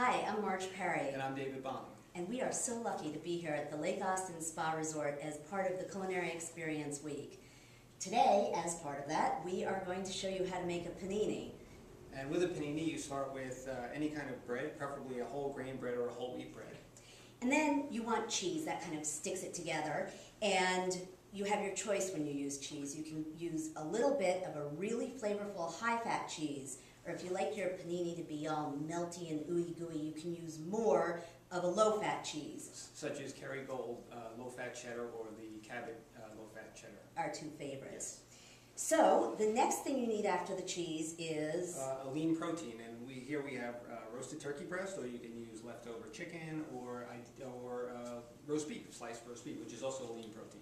Hi, I'm Marge Perry. And I'm David Bonom. And we are so lucky to be here at the Lake Austin Spa Resort as part of the Culinary Experience Week. Today, as part of that, we are going to show you how to make a panini. And with a panini, you start with any kind of bread, preferably a whole grain bread or a whole wheat bread. And then you want cheese, that kind of sticks it together. And you have your choice when you use cheese. You can use a little bit of a really flavorful high-fat cheese, or if you like your panini to be all melty and ooey gooey, you can use more of a low-fat cheese. Such as Kerrygold low-fat cheddar or the Cabot low-fat cheddar. Our two favorites. So the next thing you need after the cheese is a lean protein, and here we have roasted turkey breast, or you can use leftover chicken or roast beef, sliced roast beef, which is also a lean protein.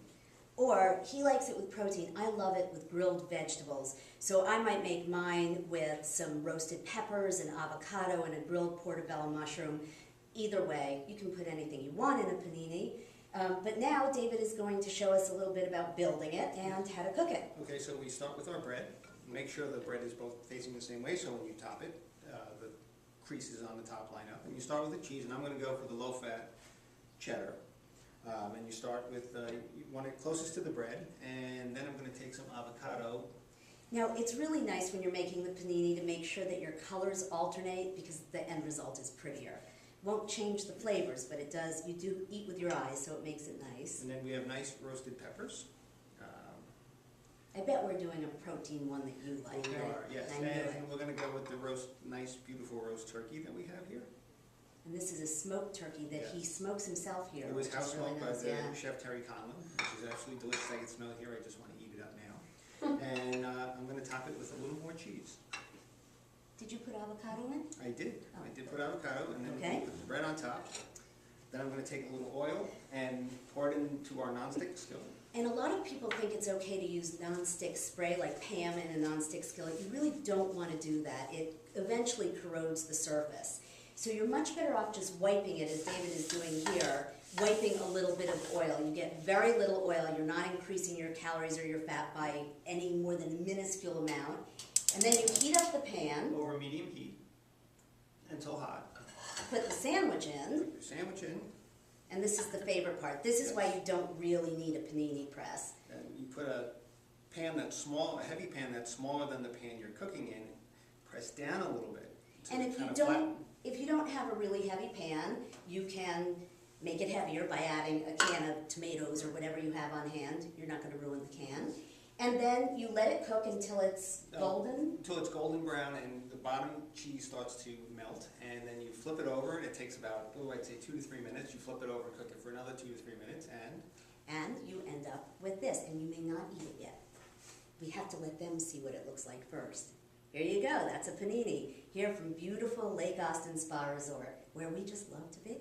Or he likes it with protein. I love it with grilled vegetables. So I might make mine with some roasted peppers and avocado and a grilled portobello mushroom. Either way, you can put anything you want in a panini. But now David is going to show us a little bit about building it and how to cook it. Okay, so we start with our bread. Make sure the bread is both facing the same way, so when you top it, the creases on the top line up. And you start with the cheese, and I'm going to go for the low-fat cheddar. And you start with, you want it closest to the bread, and then I'm going to take some avocado. Now, it's really nice when you're making the panini to make sure that your colors alternate because the end result is prettier. Won't change the flavors, but it does, you do eat with your eyes, so it makes it nice. And then we have nice roasted peppers. I bet we're doing a protein one that you like, We right? are, yes. And we're going to go with the nice, beautiful roast turkey that we have here. And this is a smoked turkey that he smokes himself here. It was house smoked by the nice, chef Terry Conlon, which is absolutely delicious. I can smell it here. I just want to eat it up now. And I'm going to top it with a little more cheese. Did you put avocado in? I did. Oh. I did put avocado, and then we put the bread on top. Then I'm going to take a little oil and pour it into our nonstick skillet. And a lot of people think it's okay to use nonstick spray like Pam in a nonstick skillet. You really don't want to do that. It eventually corrodes the surface. So you're much better off just wiping it, as David is doing here, wiping a little bit of oil. You get very little oil. You're not increasing your calories or your fat by any more than a minuscule amount. And then you heat up the pan. Over medium heat until hot. Put the sandwich in. Put your sandwich in. And this is the favorite part. This is why you don't really need a panini press. And you put a pan that's small, a heavy pan that's smaller than the pan you're cooking in. Press down a little bit. And if you don't have a really heavy pan, you can make it heavier by adding a can of tomatoes or whatever you have on hand. You're not going to ruin the can. And then you let it cook until it's golden? Until it's golden brown and the bottom cheese starts to melt. And then you flip it over, and it takes about, I'd say 2 to 3 minutes. You flip it over and cook it for another 2 to 3 minutes, and you end up with this, and you may not eat it yet. We have to let them see what it looks like first. Here you go, that's a panini, here from beautiful Lake Austin Spa Resort, where we just love to be.